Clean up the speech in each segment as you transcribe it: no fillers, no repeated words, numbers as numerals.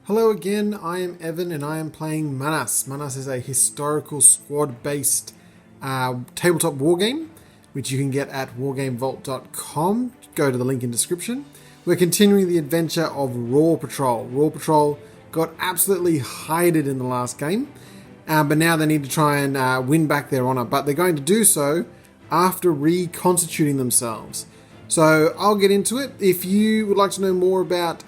Hello again, I am Evan and I am playing Munus. Munus is a historical squad-based tabletop wargame, which you can get at wargamevault.com. Go to the link in description. We're continuing the adventure of Raw Patrol. Raw Patrol got absolutely hided in the last game, but now they need to try and win back their honour. But they're going to do so after reconstituting themselves. So I'll get into it. If you would like to know more about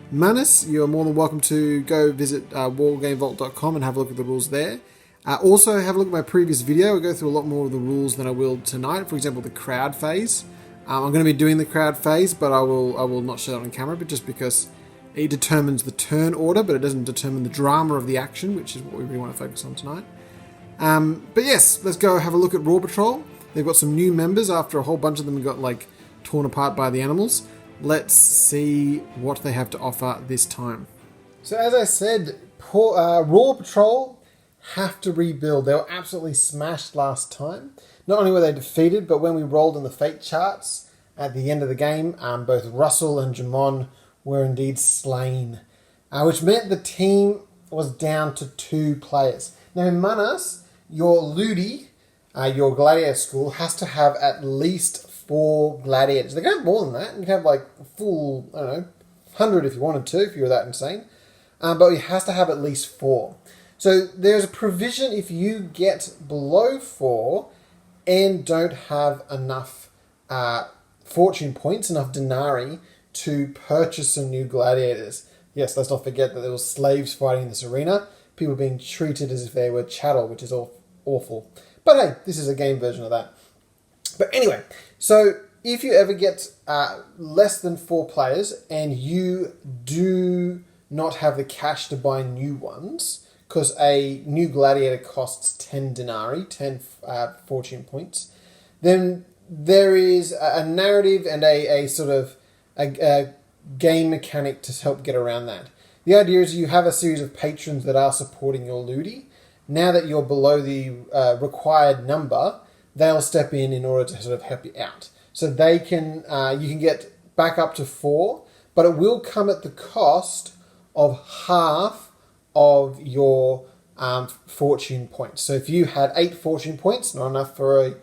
Munus, you're more than welcome to go visit wargamevault.com and have a look at the rules there. Also, have a look at my previous video. I go through a lot more of the rules than I will tonight. For example, the crowd phase. I'm going to be doing the crowd phase, but I will not show it on camera, but just because it determines the turn order, but it doesn't determine the drama of the action, which is what we really want to focus on tonight. But yes, let's go have a look at Raw Patrol. They've got some new members after a whole bunch of them got torn apart by the animals. Let's see what they have to offer this time. So as I said, Raw Patrol have to rebuild. They were absolutely smashed last time. Not only were they defeated, but when we rolled in the fate charts at the end of the game, both Russell and Jamon were indeed slain, which meant the team was down to 2 players. Now in Munus, your Ludi, your gladiator school, has to have at least 4 gladiators. They can have more than that. You can have a full, 100 if you wanted to, if you were that insane. But it has to have at least 4. So there's a provision if you get below 4 and don't have enough fortune points, enough denarii to purchase some new gladiators. Yes, let's not forget that there were slaves fighting in this arena. People being treated as if they were chattel, which is awful. But hey, this is a game version of that. But anyway, so if you ever get less than 4 players and you do not have the cash to buy new ones, because a new gladiator costs 10 denarii, 10 fortune points, then there is a narrative and a sort of a game mechanic to help get around that. The idea is you have a series of patrons that are supporting your Ludi. Now that you're below the required number, they'll step in order to sort of help you out. So they can, you can get back up to 4, but it will come at the cost of half of your fortune points. So if you had 8 fortune points, not enough for a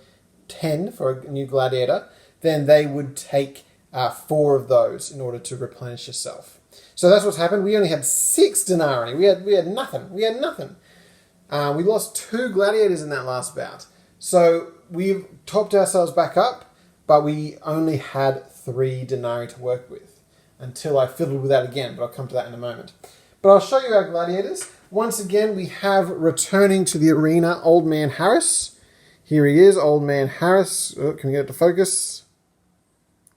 10 for a new gladiator, then they would take 4 of those in order to replenish yourself. So that's what's happened. We only had 6 denarii. We had nothing. We lost 2 gladiators in that last bout. So we've topped ourselves back up, but we only had 3 denarii to work with until I fiddled with that again, but I'll come to that in a moment. But I'll show you our gladiators. Once again, we have returning to the arena Old Man Harris. Here he is, Old Man Harris. Oh, can we get it to focus?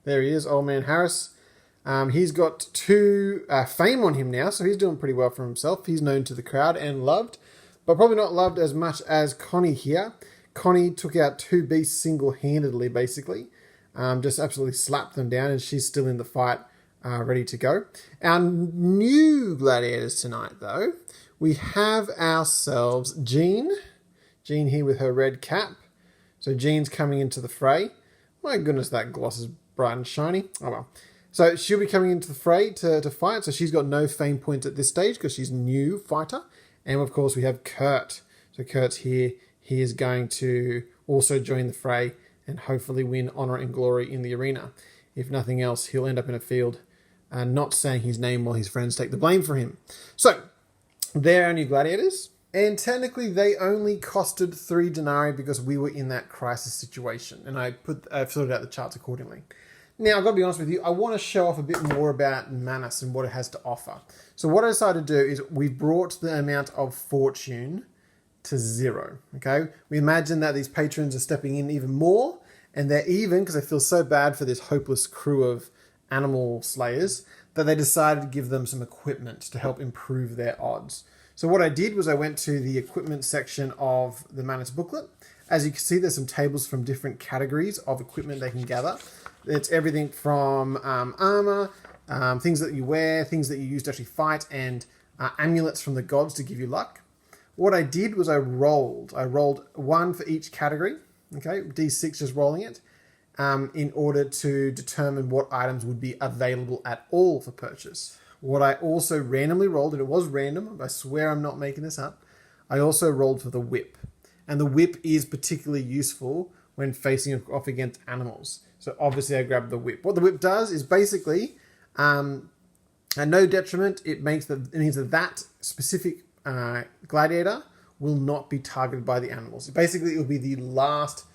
There he is, Old Man Harris. He's got 2 fame on him now, so he's doing pretty well for himself. He's known to the crowd and loved, but probably not loved as much as Connie here. Connie took out 2 beasts single-handedly, basically. Just absolutely slapped them down, and she's still in the fight, ready to go. Our new gladiators tonight, though, we have ourselves Jean. Jean here with her red cap. So Jean's coming into the fray. My goodness, that gloss is bright and shiny. Oh well. So she'll be coming into the fray to fight. So she's got no fame points at this stage because she's a new fighter. And of course we have Kurt. So Kurt's here. He is going to also join the fray and hopefully win honour and glory in the arena. If nothing else, he'll end up in a field not saying his name while his friends take the blame for him. So, they're our new gladiators. And technically, they only costed 3 denarii because we were in that crisis situation. And I filled out the charts accordingly. Now, I've got to be honest with you, I want to show off a bit more about Munus and what it has to offer. So what I decided to do is we brought the amount of fortune to 0, okay? We imagine that these patrons are stepping in even more, and they're even, because they feel so bad for this hopeless crew of animal slayers, that they decided to give them some equipment to help improve their odds. So what I did was I went to the equipment section of the Munus booklet. As you can see, there's some tables from different categories of equipment they can gather. It's everything from armor, things that you wear, things that you use to actually fight, and amulets from the gods to give you luck. What I did was I rolled 1 for each category, okay, D6 just rolling it, in order to determine what items would be available at all for purchase. What I also randomly rolled, and it was random, I swear I'm not making this up, I also rolled for the whip. And the whip is particularly useful when facing off against animals. So obviously I grabbed the whip. What the whip does is basically, at no detriment, it means that specific gladiator will not be targeted by the animals. Basically, it will be the last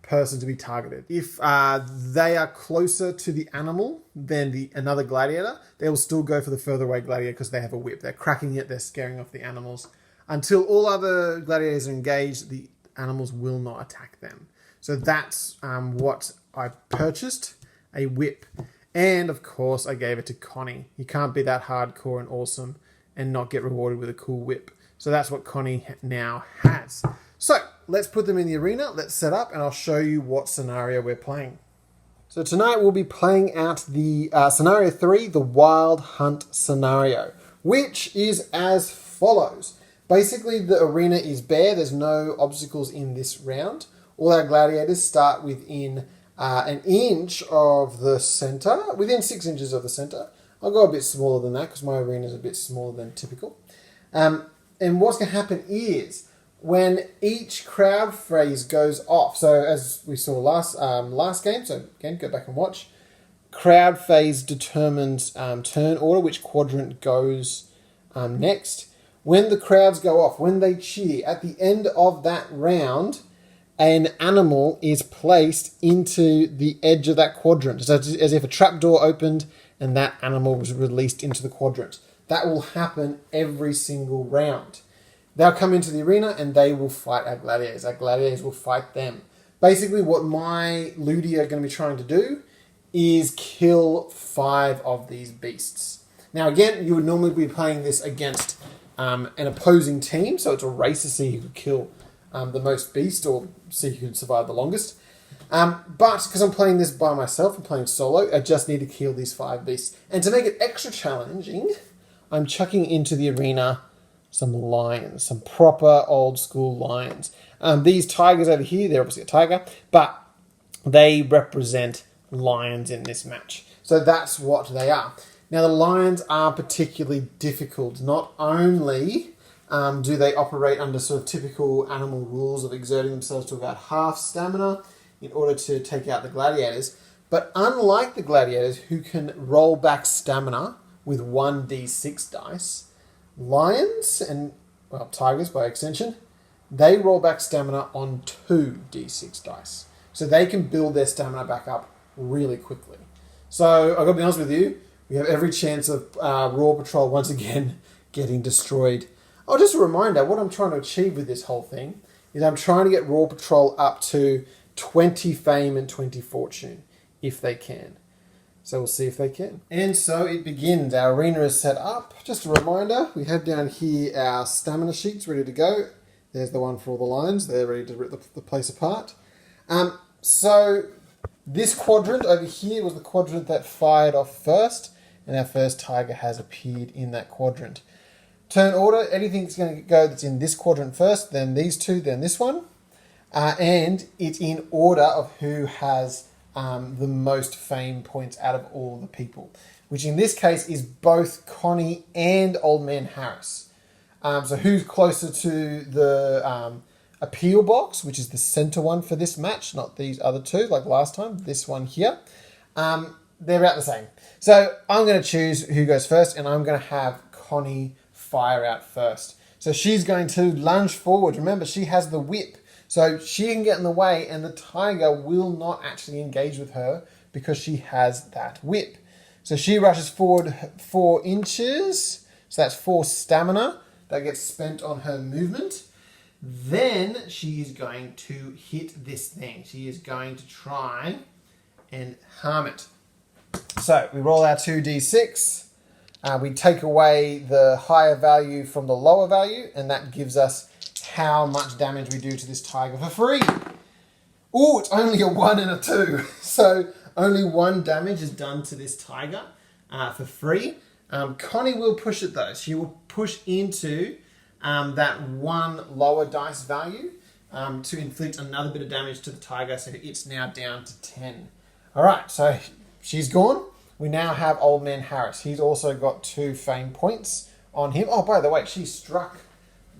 person to be targeted. If they are closer to the animal than another gladiator, they will still go for the further away gladiator because they have a whip. They're cracking it, they're scaring off the animals. Until all other gladiators are engaged, the animals will not attack them. So that's what I purchased, a whip. And of course, I gave it to Connie. You can't be that hardcore and awesome and not get rewarded with a cool whip. So that's what Connie now has. So let's put them in the arena, let's set up, and I'll show you what scenario we're playing. So tonight we'll be playing out the scenario 3, the Wild Hunt scenario, which is as follows. Basically, the arena is bare, there's no obstacles in this round. All our gladiators start within an inch of the center, within 6 inches of the center. I'll go a bit smaller than that because my arena is a bit smaller than typical. And what's going to happen is, when each crowd phrase goes off, so as we saw last game, so again, go back and watch, crowd phase determines turn order, which quadrant goes next. When the crowds go off, when they cheer, at the end of that round, an animal is placed into the edge of that quadrant. So it's as if a trapdoor opened and that animal was released into the quadrant. That will happen every single round. They'll come into the arena and they will fight our gladiators. Our gladiators will fight them. Basically, what my Ludi are going to be trying to do is kill 5 of these beasts. Now, again, you would normally be playing this against an opposing team, so it's a race to see who could kill the most beast or see who can survive the longest. But because I'm playing this by myself, I'm playing solo, I just need to kill these 5 beasts. And to make it extra challenging, I'm chucking into the arena some lions, some proper old school lions. These tigers over here, they're obviously a tiger, but they represent lions in this match. So that's what they are. Now, the lions are particularly difficult. Not only do they operate under sort of typical animal rules of exerting themselves to about half stamina in order to take out the gladiators, but unlike the gladiators who can roll back stamina with 1d6 dice, lions, and well, tigers by extension, they roll back stamina on 2d6 dice. So they can build their stamina back up really quickly. So I've got to be honest with you, we have every chance of Raw Patrol once again getting destroyed. Oh, just a reminder, what I'm trying to achieve with this whole thing is I'm trying to get Raw Patrol up to 20 fame and 20 fortune, if they can. So we'll see if they can. And so it begins. Our arena is set up. Just a reminder, we have down here our stamina sheets ready to go. There's the one for all the lions. They're ready to rip the place apart. So this quadrant over here was the quadrant that fired off first, and our first tiger has appeared in that quadrant. Turn order, anything's going to go that's in this quadrant first, then these two, then this one. And it's in order of who has the most fame points out of all the people, which in this case is both Connie and Old Man Harris. So who's closer to the appeal box, which is the center one for this match, not these other two like last time, this one here. They're about the same. So I'm going to choose who goes first, and I'm going to have Connie fire out first. So she's going to lunge forward. Remember, she has the whip. So she can get in the way and the tiger will not actually engage with her because she has that whip. So she rushes forward 4 inches. So that's 4 stamina that gets spent on her movement. Then she is going to hit this thing. She is going to try and harm it. So we roll our 2d6. We take away the higher value from the lower value, and that gives us how much damage we do to this tiger for free. Oh, it's only a 1 and a 2. So only 1 damage is done to this tiger for free. Connie will push it though. She will push into that 1 lower dice value to inflict another bit of damage to the tiger. So it's now down to 10. All right, so she's gone. we now have Old Man Harris. He's also got 2 fame points on him. Oh, by the way, she struck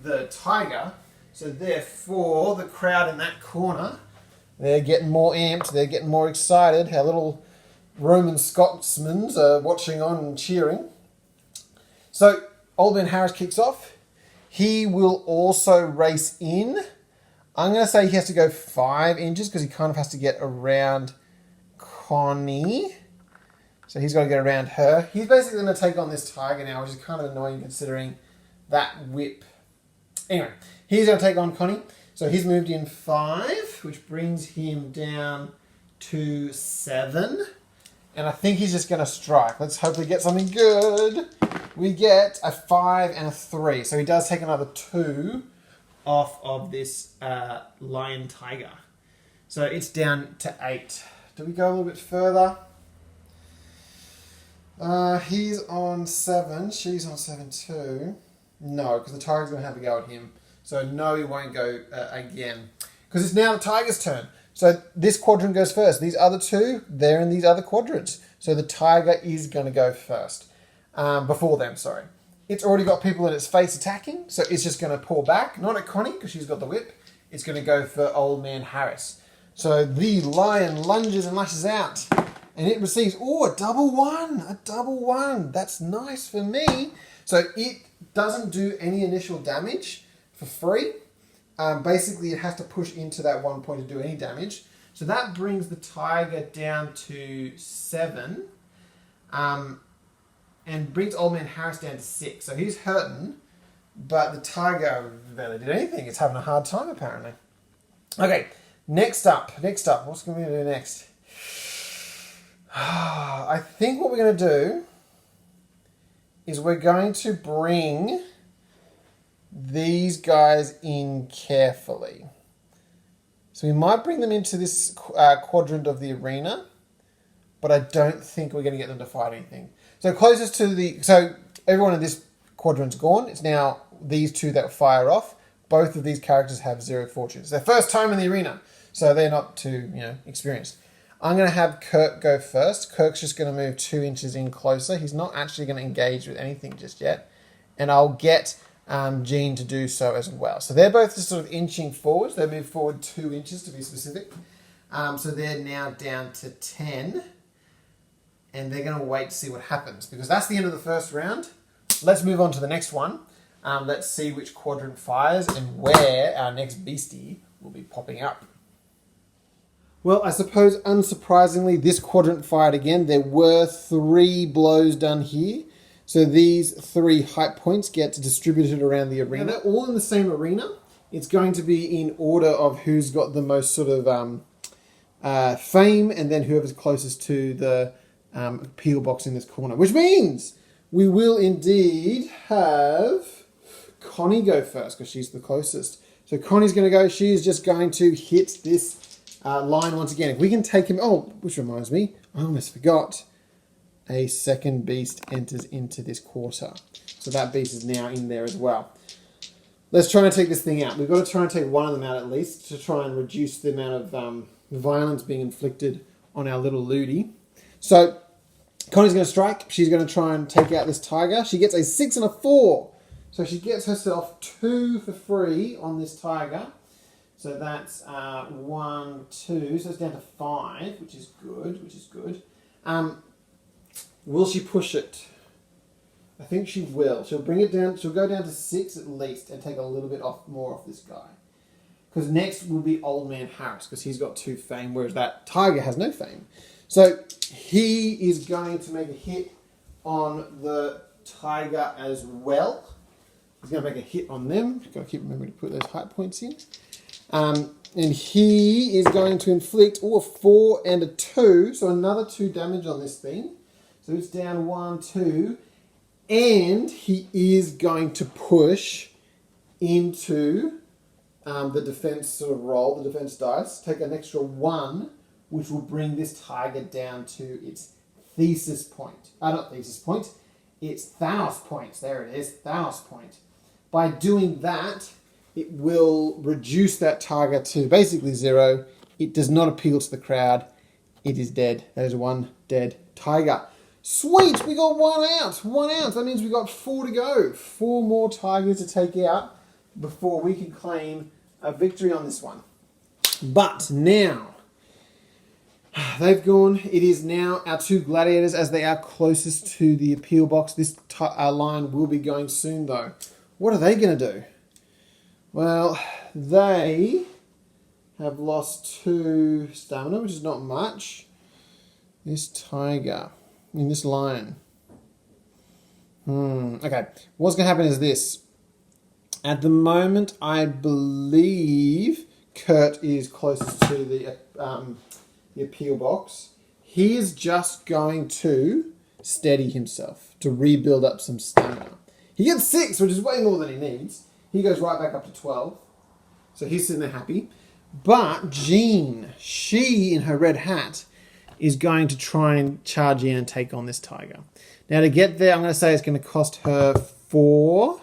the tiger. So therefore, the crowd in that corner, they're getting more amped. They're getting more excited. Our little Roman Scotsmen are watching on and cheering. So Old Man Harris kicks off. He will also race in. I'm going to say he has to go 5 inches because he kind of has to get around Connie. So he's got to get around her. He's basically going to take on this tiger now, which is kind of annoying considering that whip. Anyway, he's going to take on Connie. So he's moved in 5, which brings him down to 7. And I think he's just going to strike. Let's hopefully get something good. We get a 5 and a 3. So he does take another 2 off of this lion tiger. So it's down to 8. Do we go a little bit further? He's on 7. She's on 7 too. No, because the tiger's going to have to go at him. So no, he won't go again. Because it's now the tiger's turn. So this quadrant goes first. These other 2, they're in these other quadrants. So the tiger is going to go first. Before them, sorry. It's already got people in its face attacking. So it's just going to pull back. Not at Connie, because she's got the whip. It's going to go for Old Man Harris. So the lion lunges and lashes out. And it receives, a double 1. A double 1. That's nice for me. So it doesn't do any initial damage for free. Basically, it has to push into that 1 point to do any damage. So that brings the tiger down to 7. And brings Old Man Harris down to 6. So he's hurting. But the tiger barely did anything. It's having a hard time, apparently. Okay, next up. What's going to do next? I think what we're going to do is we're going to bring these guys in carefully. So we might bring them into this quadrant of the arena, but I don't think we're going to get them to fight anything. So closest to so everyone in this quadrant's gone. It's now these 2 that fire off. Both of these characters have 0 fortune. It's their first time in the arena, so they're not too experienced. I'm going to have Kirk go first. Kirk's just going to move 2 inches in closer. He's not actually going to engage with anything just yet. And I'll get Jean to do so as well. So they're both just sort of inching forwards. They move forward 2 inches to be specific. So they're now down to 10. And they're going to wait to see what happens. Because that's the end of the first round. Let's move on to the next one. Let's see which quadrant fires and where our next beastie will be popping up. Well, I suppose, unsurprisingly, this quadrant fired again. There were 3 blows done here. So these 3 height points get distributed around the arena. Now, they're all in the same arena. It's going to be in order of who's got the most sort of fame, and then whoever's closest to the appeal box in this corner. Which means we will indeed have Connie go first, because she's the closest. So Connie's going to go. She's just going to hit this line once again. If we can take him... Oh, which reminds me, I almost forgot. A second beast enters into this quarter. So that beast is now in there as well. Let's try and take this thing out. We've got to try and take one of them out at least to try and reduce the amount of violence being inflicted on our little Ludi. So Connie's going to strike. She's going to try and take out this tiger. She gets a 6 and a 4. So she gets herself 2 for free on this tiger. So that's 1, 2. So it's down to 5, which is good. Will she push it? I think she will. She'll bring it down. She'll go down to 6 at least and take a little bit more off this guy. Because next will be Old Man Harris, because he's got 2 fame, whereas that tiger has no fame. So he is going to make a hit on the tiger as well. He's going to make a hit on them. Got to keep remembering to put those height points in. And he is going to inflict a 4 and a 2. So another 2 damage on this thing. So it's down 1, 2. And he is going to push into the defense sort of roll, the defense dice. Take an extra 1, which will bring this tiger down to its thesis point. Not thesis point. It's Thanos points. There it is. Thanos point. By doing that, it will reduce that tiger to basically 0. It does not appeal to the crowd. It is dead. That is 1 dead tiger. Sweet, we got 1 out. 1 out. That means we got 4 to go. 4 more tigers to take out before we can claim a victory on this one. But now, they've gone. It is now our 2 gladiators as they are closest to the appeal box. This lion will be going soon, though. What are they going to do? Well, they have lost 2 stamina, which is not much. This tiger, this lion. Okay, what's going to happen is this. At the moment, I believe Kurt is closest to the appeal box. He is just going to steady himself to rebuild up some stamina. He gets 6, which is way more than he needs. He goes right back up to 12. So he's sitting there happy. But Jean, she in her red hat, is going to try and charge in and take on this tiger. Now to get there, I'm going to say it's going to cost her 4.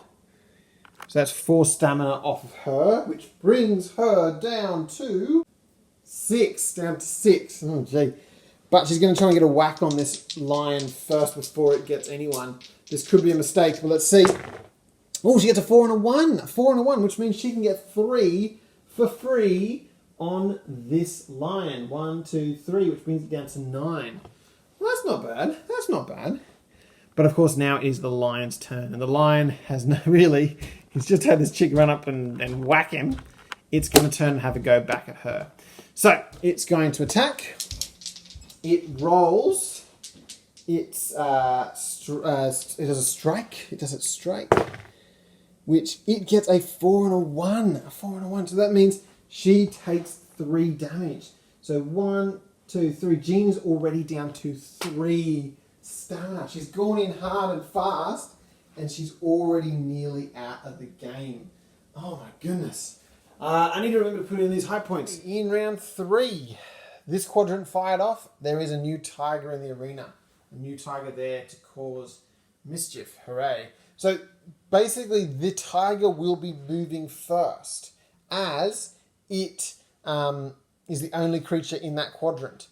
So that's 4 stamina off of her, which brings her down to 6. Down to 6. Oh, gee. But she's going to try and get a whack on this lion first before it gets anyone. This could be a mistake, but let's see. Oh, she gets a 4 and a 1. A 4 and a 1, which means she can get 3 for free on this lion. 1, 2, 3, which brings it down to 9. Well, that's not bad. That's not bad. But of course, now it is the lion's turn. And the lion has no really... He's just had this chick run up and whack him. It's going to turn and have a go back at her. So, it's going to attack. It rolls. It does a strike. It does its strike. Which it gets a 4 and a 1. A 4 and a 1. So that means she takes 3 damage. So 1, 2, 3. Jean is already down to 3 stamina. She's gone in hard and fast. And she's already nearly out of the game. Oh my goodness. I need to remember to put in these high points. In round 3, this quadrant fired off. There is a new tiger in the arena. A new tiger there to cause mischief. Hooray. So basically the tiger will be moving first as it is the only creature in that quadrant.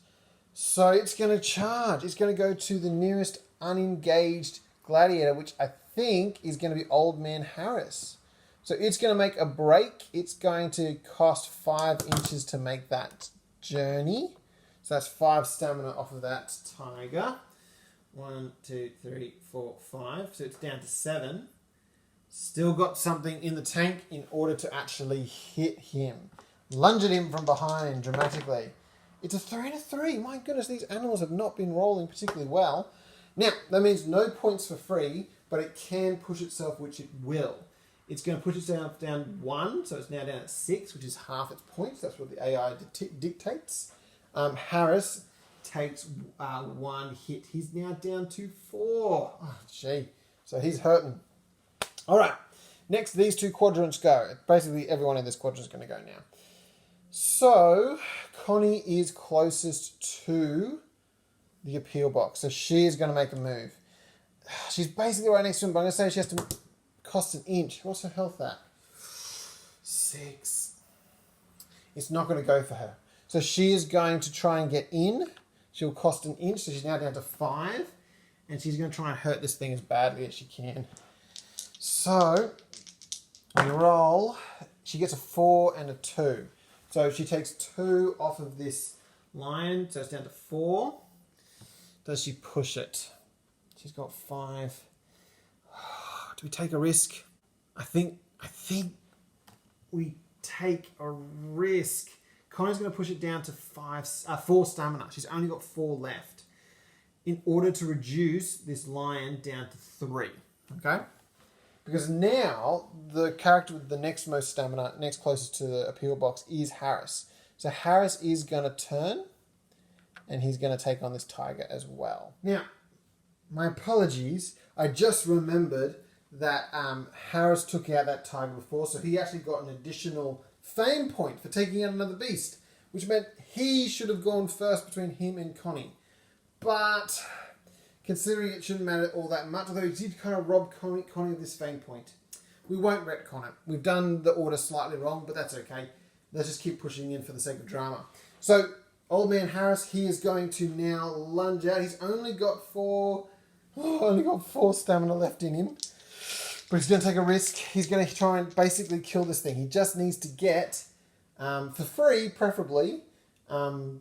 So it's going to charge. It's going to go to the nearest unengaged gladiator, which I think is going to be Old Man Harris. So it's going to make a break. It's going to cost 5 inches to make that journey. So that's 5 stamina off of that tiger. 1, 2, 3, 4, 5. So it's down to 7. Still got something in the tank in order to actually hit him. Lunge at him from behind dramatically. It's a 3 and a 3. My goodness, these animals have not been rolling particularly well. Now, that means no points for free, but it can push itself, which it will. It's going to push itself down 1, so it's now down at 6, which is half its points. That's what the AI dictates. Harris takes 1 hit. He's now down to 4. Oh, gee. So he's hurting. All right. Next, these 2 quadrants go. Basically, everyone in this quadrant is going to go now. So, Connie is closest to the appeal box. So she is going to make a move. She's basically right next to him, but I'm going to say she has to cost an inch. What's her health at? 6. It's not going to go for her. So she is going to try and get in. She'll cost an inch, so she's now down to 5. And she's going to try and hurt this thing as badly as she can. So, we roll. She gets a 4 and a 2. So she takes 2 off of this lion, so it's down to 4. Does she push it? She's got 5. Do we take a risk? I think we take a risk. Connor's going to push it down to 4 stamina. She's only got 4 left in order to reduce this lion down to 3. Okay? Because now the character with the next most stamina, next closest to the appeal box, is Harris. So Harris is going to turn, and he's going to take on this tiger as well. Now, my apologies. I just remembered that Harris took out that tiger before, so he actually got an additional fame point for taking out another beast, which meant he should have gone first between him and Connie. But considering it shouldn't matter all that much, although he did kind of rob Connie of this fame point. We won't retcon it. We've done the order slightly wrong, but that's okay. Let's just keep pushing in for the sake of drama. So, Old Man Harris, he is going to now lunge out. He's only got four stamina left in him. But he's going to take a risk. He's going to try and basically kill this thing. He just needs to get, for free, preferably, 2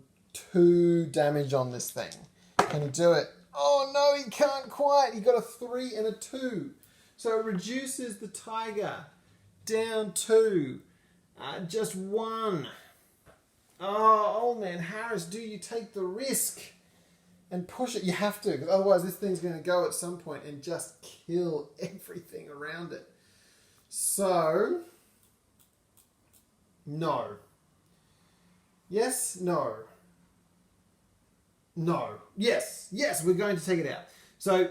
damage on this thing. Can he do it? Oh no, he can't quite. He got a 3 and a 2. So it reduces the tiger down to just 1. Oh, Old Man Harris, do you take the risk and push it? You have to, because otherwise this thing's going to go at some point and just kill everything around it. So, no. Yes, no. No. Yes, we're going to take it out. So,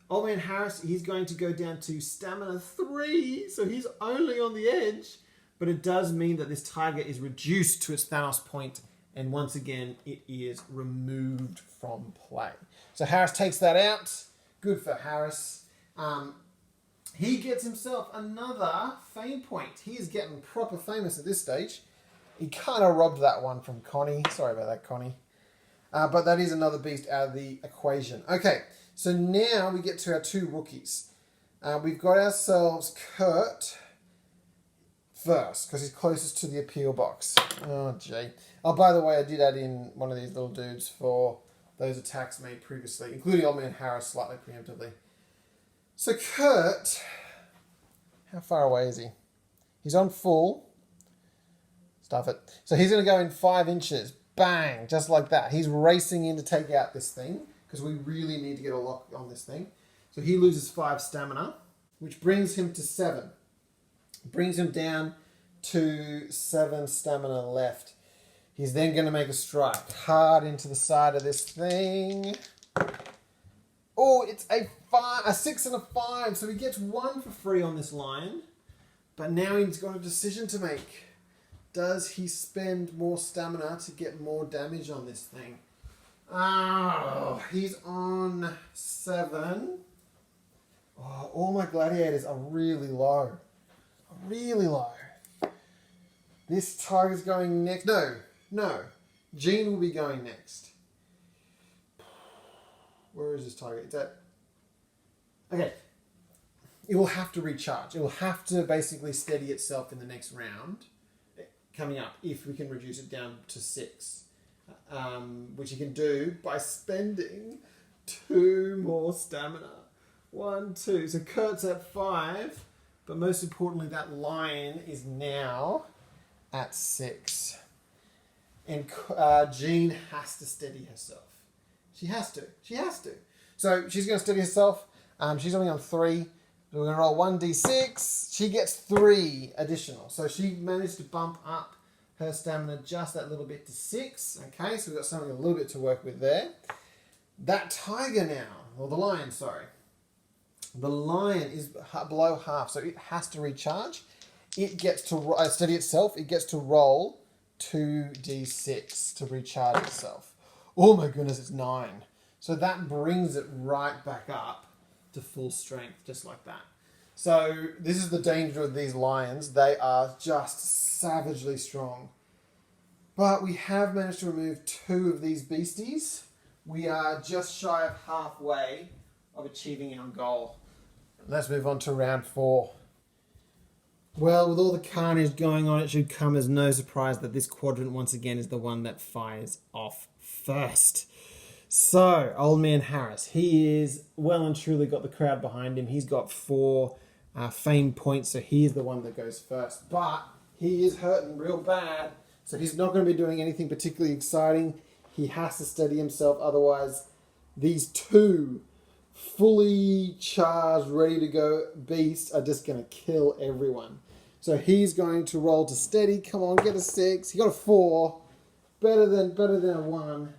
Old Man Harris, he's going to go down to stamina 3, so he's only on the edge. But it does mean that this tiger is reduced to its Thanos point, and once again, it is removed from play. So Harris takes that out. Good for Harris. He gets himself another fame point. He is getting proper famous at this stage. He kind of robbed that one from Connie. Sorry about that, Connie. But that is another beast out of the equation. Okay, so now we get to our 2 rookies. We've got ourselves Kurt first, because he's closest to the appeal box. Oh, gee. Oh, by the way, I did add in one of these little dudes for those attacks made previously, including Old Man Harris slightly preemptively. So Kurt, how far away is he? He's on full. Stuff it. So he's going to go in 5 inches. Bang! Just like that. He's racing in to take out this thing, because we really need to get a lock on this thing. So he loses 5 stamina, which brings him to 7. Brings him down to 7 stamina left. He's then going to make a strike hard into the side of this thing. Oh, it's a 6 and a 5. So he gets 1 for free on this lion. But now he's got a decision to make. Does he spend more stamina to get more damage on this thing? Oh, he's on 7. Oh, all my gladiators are really low. Really low. This tiger's going next. No. Gene will be going next. Where is this tiger? It's at... Okay. It will have to recharge. It will have to basically steady itself in the next round coming up if we can reduce it down to 6. Which you can do by spending 2 more stamina. 1, 2. So Kurt's at 5. But most importantly, that lion is now at 6. And Jean has to steady herself. She has to. So she's going to steady herself. She's only on 3. So we're going to roll 1d6. She gets 3 additional. So she managed to bump up her stamina just that little bit to 6. Okay, so we've got something a little bit to work with there. That tiger now, or the lion, sorry. The lion is below half, so it has to recharge. It gets to steady itself. It gets to roll 2d6 to recharge itself. Oh my goodness, it's 9. So that brings it right back up to full strength, just like that. So this is the danger of these lions. They are just savagely strong. But we have managed to remove 2 of these beasties. We are just shy of halfway of achieving our goal. Let's move on to round 4. Well, with all the carnage going on, it should come as no surprise that this quadrant once again is the one that fires off first. So, Old Man Harris, he is well and truly got the crowd behind him. He's got 4 fame points, so he is the one that goes first. But he is hurting real bad, so he's not going to be doing anything particularly exciting. He has to steady himself, otherwise these 2 fully charged, ready to go beasts are just going to kill everyone. So he's going to roll to steady. Come on, get a 6. He got a 4. Better than a 1.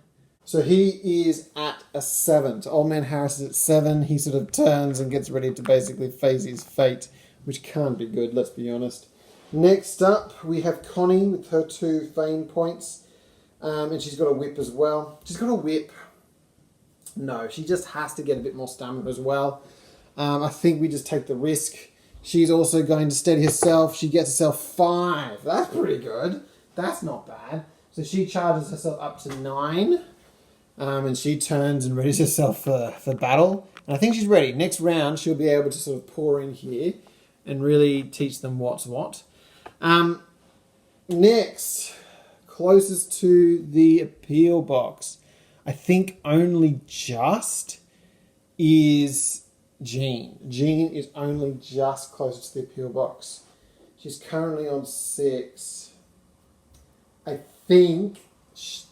So he is at a 7. So Old Man Harris is at 7. He sort of turns and gets ready to basically face his fate, which can't be good, let's be honest. Next up, we have Connie with her 2 fame points. And she's got a whip as well. She's got a whip. No, she just has to get a bit more stamina as well. I think we just take the risk. She's also going to steady herself. She gets herself 5. That's pretty good. That's not bad. So she charges herself up to 9. And she turns and readies herself for battle. And I think she's ready. Next round, she'll be able to sort of pour in here and really teach them what's what. Next, closest to the appeal box, I think only just is Jean. Jean is only just closest to the appeal box. She's currently on 6. I think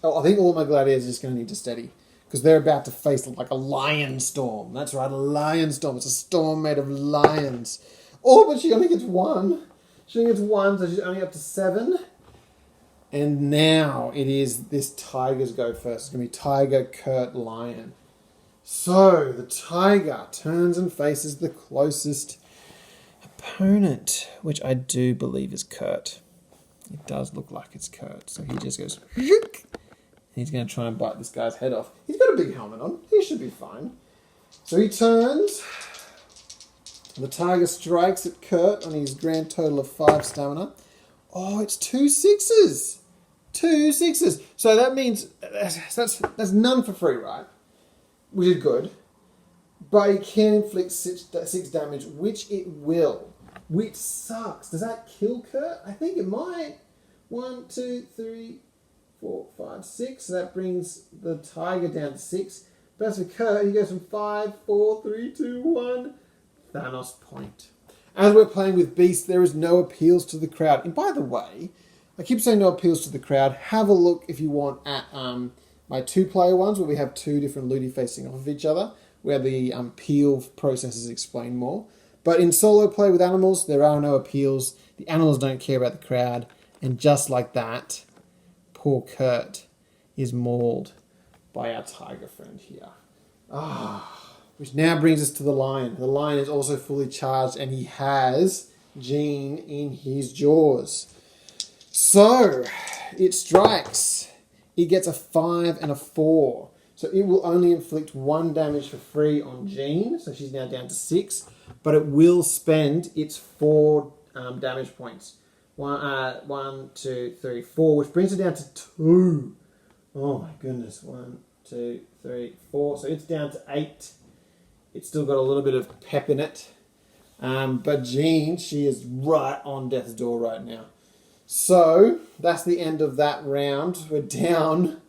all my gladiators are just going to need to steady because they're about to face like a lion storm. That's right, a lion storm. It's a storm made of lions. Oh, but she only gets 1. She only gets 1, so she's only up to 7. And now it is this tiger's go first. It's going to be tiger, Kurt, lion. So the tiger turns and faces the closest opponent, which I do believe is Kurt. It does look like it's Kurt. So he just goes, and he's going to try and bite this guy's head off. He's got a big helmet on. He should be fine. So he turns. The tiger strikes at Kurt on his grand total of 5 stamina. Oh, it's 2 6s. 2 6s. So that means that's none for free, right? Which is good. But it can inflict 6 damage, which it will. Which sucks. Does that kill Kurt? I think it might. 1, 2, 3, 4, 5, 6. So that brings the tiger down to 6. But as for Kurt, he goes from 5, 4, 3, 2, 1. Thanos point. As we're playing with Beast, there is no appeals to the crowd. And by the way, I keep saying no appeals to the crowd. Have a look if you want at my 2-player ones where we have 2 different Ludi facing off of each other, where the appeal process is explained more. But in solo play with animals, there are no appeals. The animals don't care about the crowd. And just like that, poor Kurt is mauled by our tiger friend here. Which now brings us to the lion. The lion is also fully charged and he has Jean in his jaws. So, it strikes. It gets a 5 and a 4. So it will only inflict 1 damage for free on Jean. So she's now down to 6. But it will spend its 4 damage points. 1, 2, 3, 4, which brings it down to 2. Oh my goodness. 1, 2, 3, 4. So it's down to 8. It's still got a little bit of pep in it. But Jean, she is right on death's door right now. So that's the end of that round. We're down.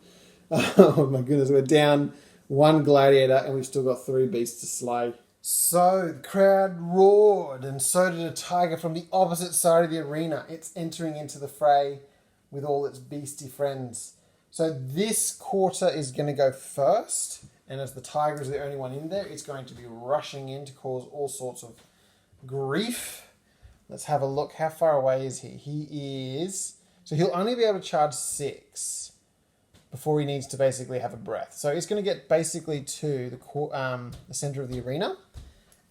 Oh my goodness, we're down 1 gladiator and we've still got 3 beasts to slay. So the crowd roared and so did a tiger from the opposite side of the arena. It's entering into the fray with all its beastie friends. So this quarter is going to go first. And as the tiger is the only one in there, it's going to be rushing in to cause all sorts of grief. Let's have a look. How far away is he? He is... So he'll only be able to charge 6 before he needs to basically have a breath. So it's going to get basically to the center of the arena.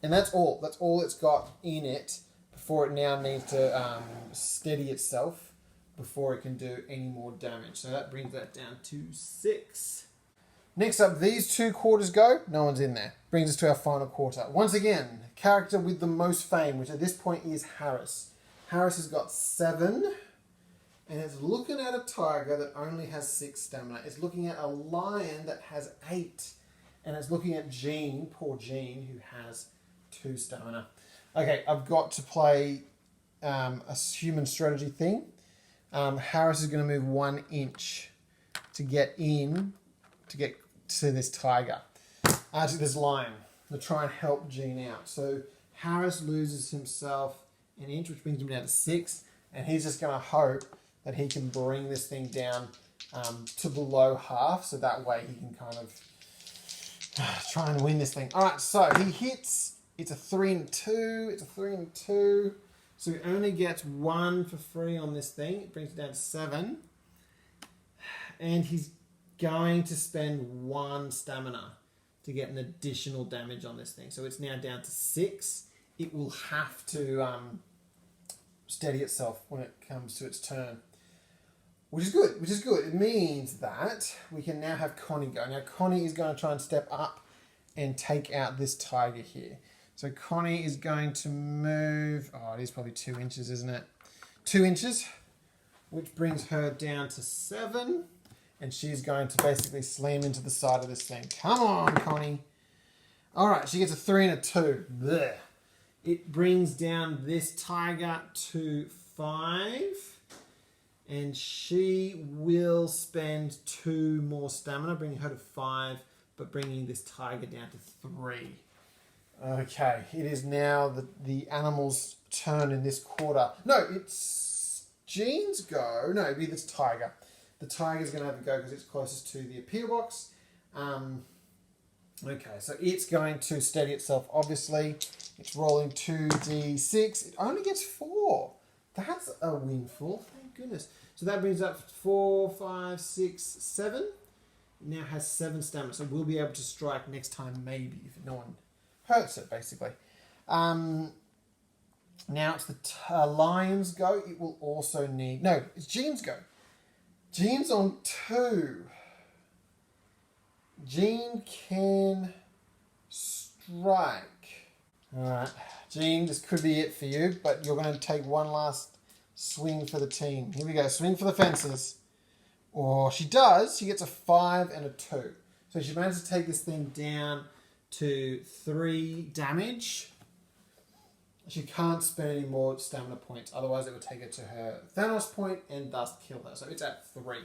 And that's all. That's all it's got in it before it now needs to steady itself before it can do any more damage. So that brings that down to 6. Next up, these 2 quarters go. No one's in there. Brings us to our final quarter. Once again, character with the most fame, which at this point is Harris. Harris has got 7. And it's looking at a tiger that only has 6 stamina. It's looking at a lion that has 8. And it's looking at Jean, poor Jean, who has 2 stamina. Okay, I've got to play a human strategy thing. Harris is going to move 1 inch to get to this tiger, to this lion, to try and help Jean out. So Harris loses himself an inch, which brings him down to 6. And he's just going to hope that he can bring this thing down to below half, so that way he can kind of try and win this thing. All right, so he hits. It's a 3 and 2. It's a 3 and 2. So he only gets 1 for free on this thing. It brings it down to 7. And he's going to spend 1 stamina to get an additional damage on this thing. So it's now down to 6. It will have to steady itself when it comes to its turn. Which is good, which is good. It means that we can now have Connie go. Now, Connie is going to try and step up and take out this tiger here. So Connie is going to move... Oh, it is probably 2 inches, isn't it? 2 inches. which brings her down to 7. And she's going to basically slam into the side of this thing. Come on, Connie. All right, she gets a 3 and a 2. Blech. It brings down this tiger to 5. And she will spend 2 more stamina, bringing her to 5, but bringing this tiger down to 3. Okay, it is now the animal's turn in this quarter. No, it's Jean's go. No, it'd be this tiger. The tiger's going to have a go because it's closest to the appeal box. Okay, so it's going to steady itself, obviously. It's rolling 2d6. It only gets 4. That's a windfall. Thank goodness. So that brings up 4, 5, 6, 7. It now has 7 stamina, so we'll be able to strike next time, maybe, if no one hurts it, basically. Now it's the lion's go. It will also need... No, it's Jean's go. Jean's on 2. Jean can strike. Alright, Jean, this could be it for you, but you're going to take one last swing for the team. Here we go, swing for the fences. Or she does, she gets a 5 and a 2. So she manages to take this thing down to 3 damage. She can't spend any more stamina points, otherwise it would take her to her Thanos point and thus kill her. So it's at 3.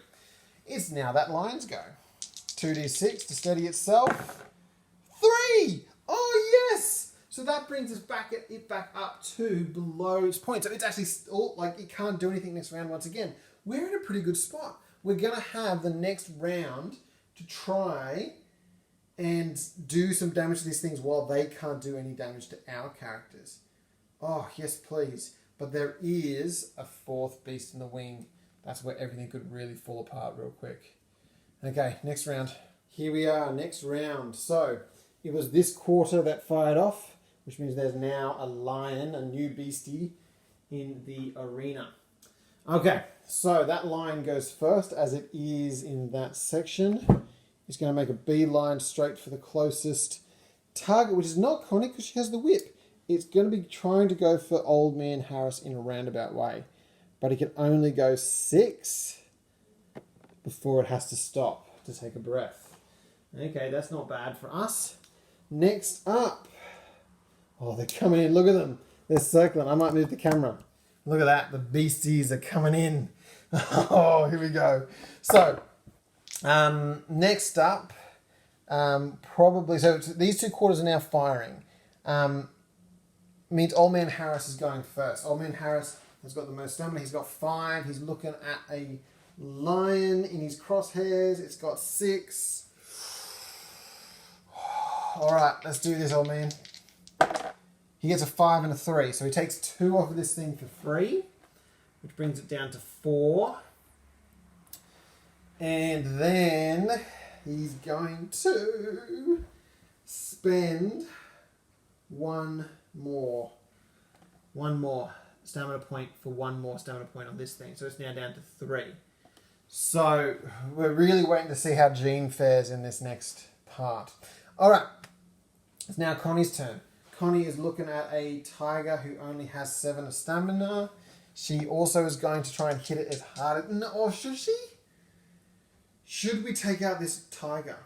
It's now that lion's go. 2d6 to steady itself. 3! Oh yes! So that brings us back up to below its point. So it's actually still, like, it can't do anything next round once again. We're in a pretty good spot. We're going to have the next round to try and do some damage to these things while they can't do any damage to our characters. Oh, yes, please. But there is a 4th beast in the wing. That's where everything could really fall apart real quick. Okay, next round. Here we are, next round. So, it was this quarter that fired off, which means there's now a lion, a new beastie, in the arena. Okay, so that lion goes first, as it is in that section. It's going to make a beeline straight for the closest target, which is not Connie because she has the whip. It's going to be trying to go for Old Man Harris in a roundabout way. But it can only go 6 before it has to stop to take a breath. Okay, that's not bad for us. Next up. Oh, they're coming in. Look at them. They're circling. I might move the camera. Look at that. The beasties are coming in. Oh, here we go. So, next up, probably... So these 2 quarters are now firing. Means Old Man Harris is going first. Old Man Harris has got the most stamina. He's got 5. He's looking at a lion in his crosshairs. It's got 6. All right, let's do this, old man. He gets a 5 and a 3. So he takes 2 off of this thing for free, which brings it down to 4. And then he's going to spend one more stamina point for one more stamina point on this thing. So it's now down to 3. So we're really waiting to see how Jean fares in this next part. All right, it's now Connie's turn. Connie is looking at a tiger who only has 7 of stamina. She also is going to try and hit it as hard as... No, or should she? Should we take out this tiger?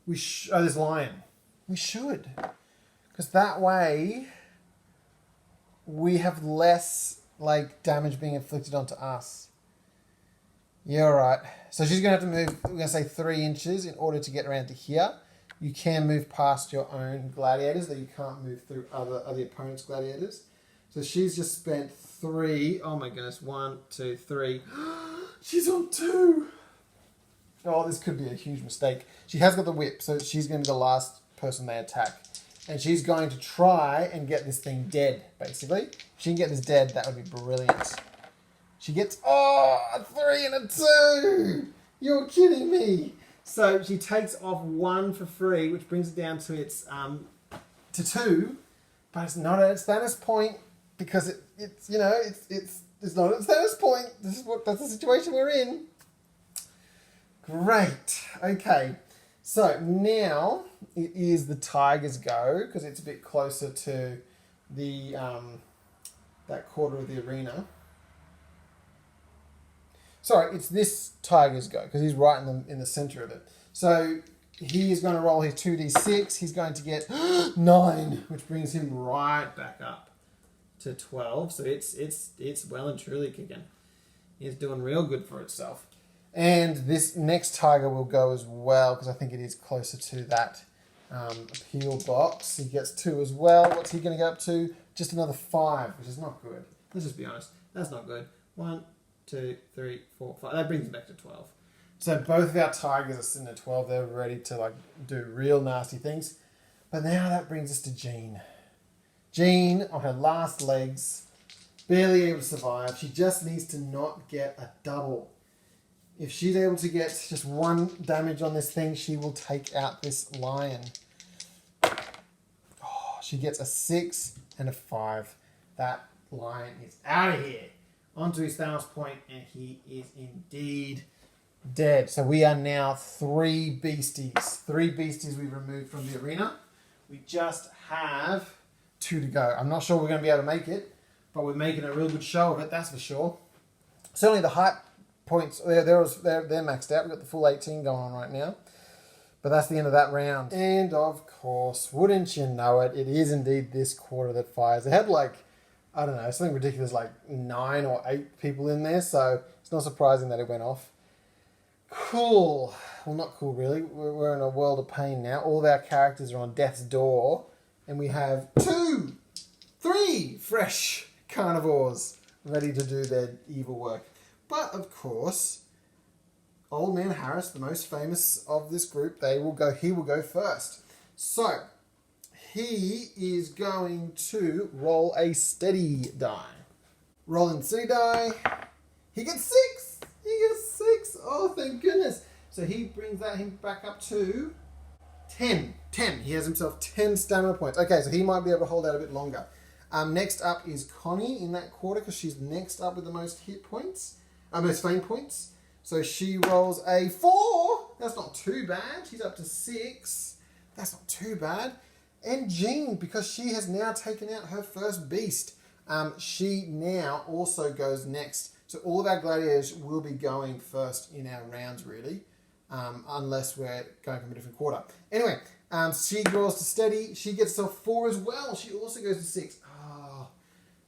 This lion. We should. Because that way we have less damage being inflicted onto us. Yeah, all right. So she's going to have to move, we're going to say 3 inches in order to get around to here. You can move past your own gladiators, though you can't move through other opponent's gladiators. So she's just spent 3. Oh my goodness. 1, 2, 3. She's on 2. Oh, this could be a huge mistake. She has got the whip, so she's going to be the last person they attack. And she's going to try and get this thing dead, basically. If she can get this dead, that would be brilliant. She gets, a 3 and a 2! You're kidding me! So she takes off 1 for free, which brings it down to its to 2, but it's not at its Thanos point because it's not at its Thanos point. That's the situation we're in. Great. Okay. So now it is the tiger's go because it's a bit closer to the that quarter of the arena. Sorry, it's this tiger's go, because he's right in the center of it. So he is going to roll his 2d6. He's going to get 9, which brings him right back up to 12. So it's well and truly kicking. It's doing real good for itself. And this next tiger will go as well, because I think it is closer to that appeal box. He gets 2 as well. What's he going to get up to? Just another 5, which is not good. Let's just be honest. That's not good. 1, 2, 3, 4, 5. That brings him back to 12. So both of our tigers are sitting at 12. They're ready to do real nasty things. But now that brings us to Jean. Jean, on her last legs, barely able to survive. She just needs to not get a double. If she's able to get just 1 damage on this thing, she will take out this lion. Oh, she gets a 6 and a 5. That lion is out of here. Onto his Thanos point, and he is indeed dead. So we are now 3 beasties. 3 beasties we've removed from the arena. We just have 2 to go. I'm not sure we're going to be able to make it, but we're making a real good show of it, that's for sure. Certainly the hype points, they're maxed out. We've got the full 18 going on right now. But that's the end of that round. And of course, wouldn't you know it, it is indeed this quarter that fires. They had I don't know, something ridiculous 9 or 8 people in there, so it's not surprising that it went off. Cool. Well, not cool really. We're in a world of pain now. All of our characters are on death's door, and we have 2, 3 fresh carnivores ready to do their evil work. But of course, Old Man Harris, the most famous of this group, he will go first. So he is going to roll a steady die. Rolling steady die. He gets 6. He gets 6. Oh, thank goodness. So he brings him back up to 10. 10. He has himself 10 stamina points. Okay, so he might be able to hold out a bit longer. Next up is Connie in that quarter, because she's next up with the most hit points. Most fame points. So she rolls a 4. That's not too bad. She's up to 6. That's not too bad. And Jean, because she has now taken out her first beast, she now also goes next. So all of our gladiators will be going first in our rounds, really, unless we're going from a different quarter. Anyway, she rolls to steady. She gets herself 4 as well. She also goes to 6. Oh,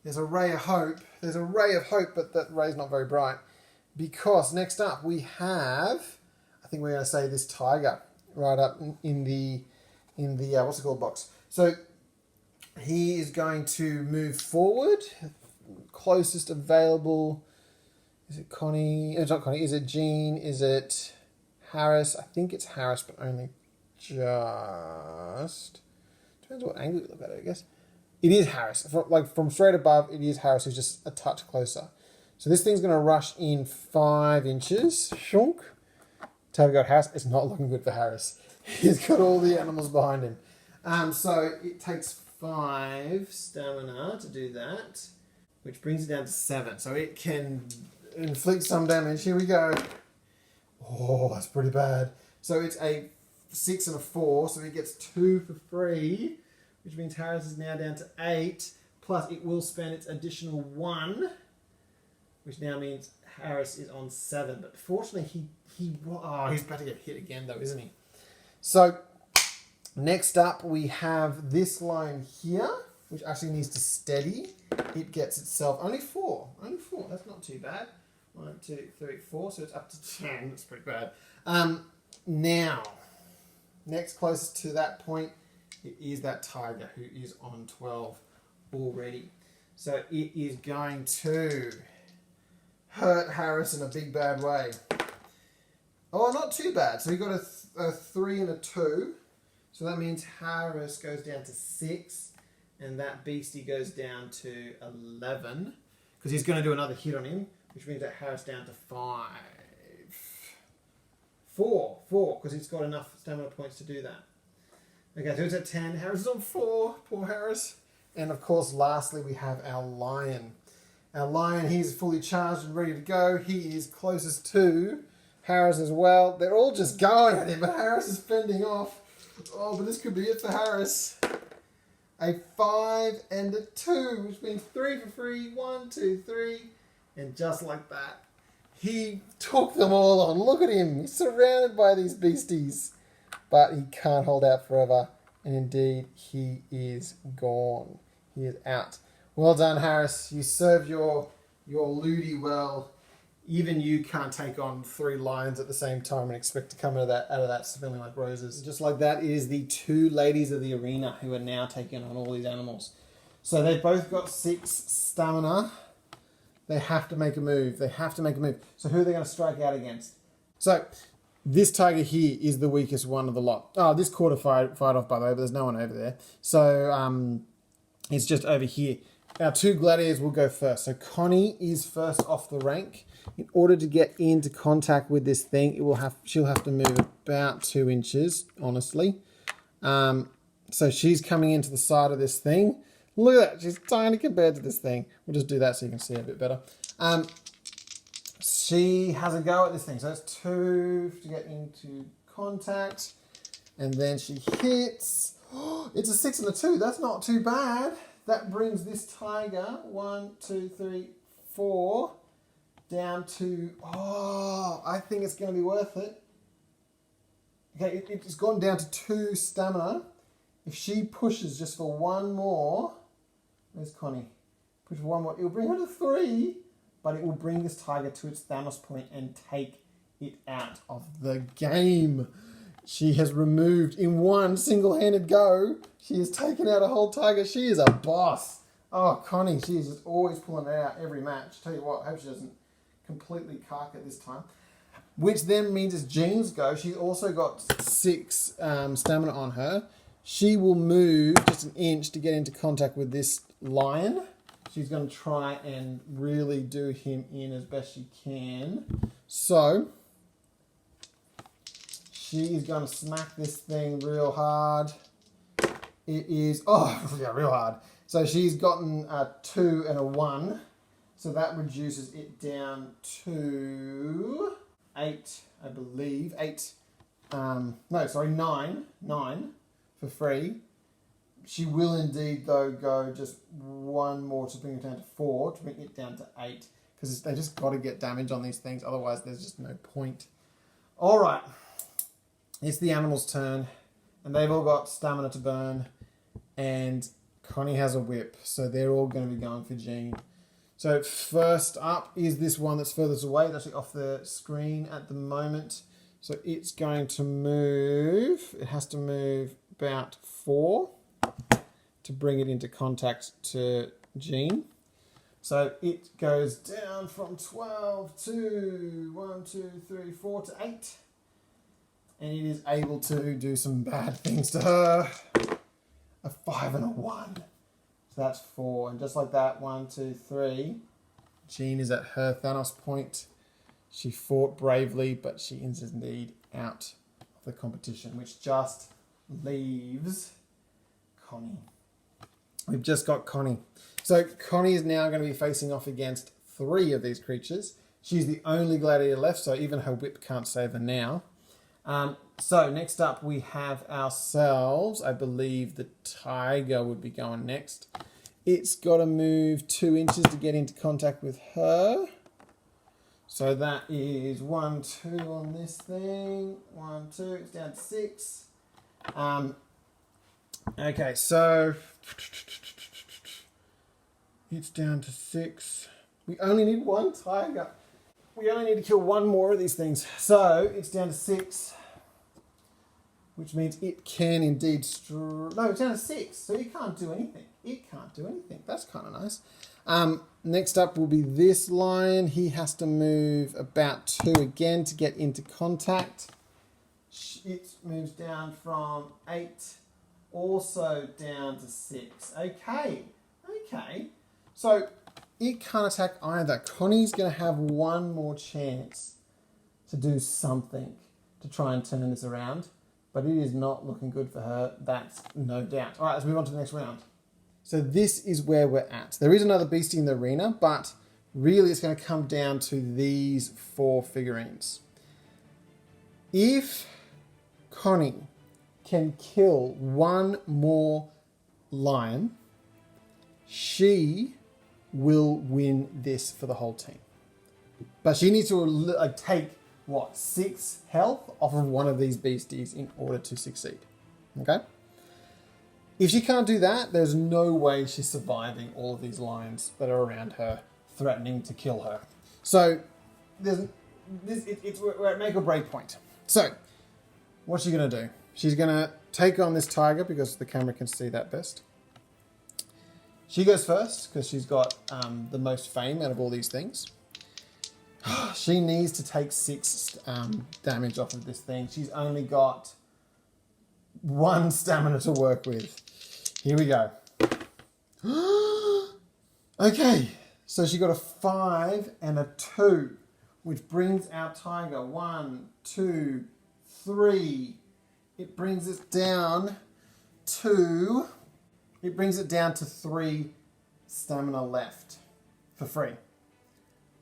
there's a ray of hope. There's a ray of hope, but that ray's not very bright. Because next up we have, I think we're going to say this tiger right up in the what's it called box. So he is going to move forward. Closest available. Is it Connie? It's not Connie. Is it Jean? Is it Harris? I think it's Harris, but only just. Depends what angle you look at it, I guess. It is Harris. From straight above, it is Harris who's just a touch closer. So this thing's going to rush in 5 inches. Shunk. To have a go at Harris. It's not looking good for Harris. He's got all the animals behind him. So it takes 5 stamina to do that, which brings it down to 7. So it can inflict some damage. Here we go. Oh, that's pretty bad. So it's a 6 and a 4. So he gets 2 for free, which means Harris is now down to 8. Plus it will spend its additional 1, which now means Harris is on 7. But fortunately, he's about to get hit again, though, isn't he? So next up, we have this line here, which actually needs to steady. It gets itself only 4. Only 4. That's not too bad. 1, 2, 3, 4. So it's up to 10. That's pretty bad. Now, next closest to that point, it is that tiger who is on 12 already. So it is going to hurt Harris in a big bad way. Oh, not too bad. So he got a 3 and a 2. So that means Harris goes down to 6. And that beastie goes down to 11. Because he's going to do another hit on him. Which brings that Harris down to 5. 4. Because he's got enough stamina points to do that. Okay, so it's at 10. Harris is on 4. Poor Harris. And of course, lastly, we have our lion. Our lion, he's fully charged and ready to go. He is closest to Harris as well. They're all just going at him, but Harris is fending off. Oh, but this could be it for Harris. A 5 and a 2, which means 3 for free. 1, 2, 3. And just like that, He took them all on. Look at him. He's surrounded by these beasties. But he can't hold out forever. And indeed, he is gone. He is out. Well done, Harris. You served your ludi well. Even you can't take on 3 lions at the same time and expect to come out of that smelling like roses. Just like that is the 2 ladies of the arena who are now taking on all these animals. So they've both got 6 stamina. They have to make a move. They have to make a move. So who are they going to strike out against? So this tiger here is the weakest one of the lot. Oh, this quarter fired off, by the way, but there's no one over there. So it's just over here. Our 2 gladiators will go first. So Connie is first off the rank. In order to get into contact with this thing, she'll have to move about 2 inches, honestly. So she's coming into the side of this thing. Look at that. She's tiny compared to this thing. We'll just do that so you can see it a bit better. She has a go at this thing. So that's 2 to get into contact. And then she hits. Oh, it's a 6 and a 2. That's not too bad. That brings this tiger 1, 2, 3, 4 down to... Oh, I think it's going to be worth it. Okay, it's gone down to 2 stamina. If she pushes just for 1 more... Where's Connie? Push for 1 more. It'll bring her to 3, but it will bring this tiger to its Thanos point and take it out of the game. She has removed, in one single-handed go, she has taken out a whole tiger. She is a boss. Oh, Connie, she is just always pulling it out every match. Tell you what, I hope she doesn't completely cark it this time. Which then means it's Jean's go. She's also got 6 stamina on her. She will move just an inch to get into contact with this lion. She's going to try and really do him in as best she can. So, she is going to smack this thing real hard. It is, oh, yeah, real hard. So she's gotten a 2 and a 1. So that reduces it down to 8, I believe. 9 for free. She will indeed, though, go just 1 more to bring it down to 4, to bring it down to 8. Because they just got to get damage on these things, otherwise there's just no point. All right. It's the animal's turn, and they've all got stamina to burn, and Connie has a whip, so they're all going to be going for Jean. So first up is this one that's furthest away. It's actually off the screen at the moment. So it's going to move. It has to move about 4 to bring it into contact to Jean. So it goes down from 12 to 1, 2, 3, 4 to 8. And it is able to do some bad things to her. A 5 and a 1. So that's 4. And just like that, 1, 2, 3. Jean is at her Thanos point. She fought bravely, but she is indeed out of the competition, which just leaves Connie. We've just got Connie. So Connie is now going to be facing off against 3 of these creatures. She's the only gladiator left, so even her whip can't save her now. So next up we have ourselves, I believe the tiger would be going next. It's got to move 2 inches to get into contact with her. So that is 1, 2 on this thing. 1, 2, it's down to 6. Okay, so it's down to 6. We only need 1 tiger. We only need to kill 1 more of these things. So it's down to 6. Which means it can indeed... No, it's down to 6. So it can't do anything. It can't do anything. That's kind of nice. Next up will be this lion. He has to move about 2 again to get into contact. It moves down from 8, also down to 6. Okay. So it can't attack either. Connie's going to have 1 more chance to do something to try and turn this around. But it is not looking good for her. That's no doubt. All right, let's move on to the next round. So this is where we're at. There is another beastie in the arena, but really it's going to come down to these 4 figurines. If Connie can kill 1 more lion, she will win this for the whole team. But she needs to take, 6 health off of one of these beasties in order to succeed. Okay? If she can't do that, there's no way she's surviving all of these lions that are around her, threatening to kill her. So, we're at make or break point. So, what's she going to do? She's going to take on this tiger because the camera can see that best. She goes first because she's got the most fame out of all these things. She needs to take 6 damage off of this thing. She's only got 1 stamina to work with. Here we go. Okay, so she got a 5 and a 2, which brings our tiger 1, 2, 3. It brings it down to 3 stamina left for free.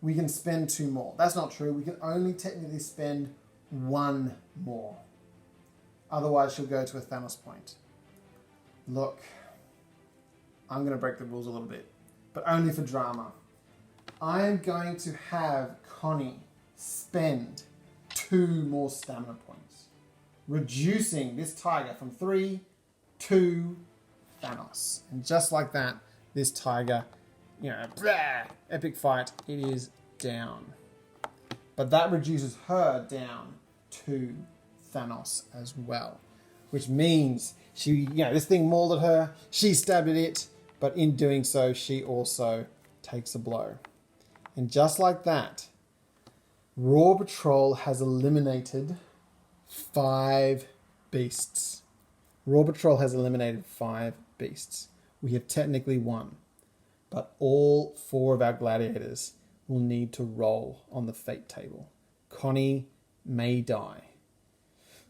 We can spend 2 more. That's not true. We can only technically spend 1 more. Otherwise, she'll go to a Thanos point. Look, I'm going to break the rules a little bit, but only for drama. I am going to have Connie spend 2 more stamina points, reducing this tiger from 3 to Thanos. And just like that, this tiger, epic fight, it is down. But that reduces her down to Thanos as well, which means she, this thing mauled at her, she stabbed at it, but in doing so, she also takes a blow. And just like that, Raw Patrol has eliminated 5 beasts. Raw Patrol has eliminated 5 beasts. We have technically won, but all 4 of our gladiators will need to roll on the fate table. Connie may die.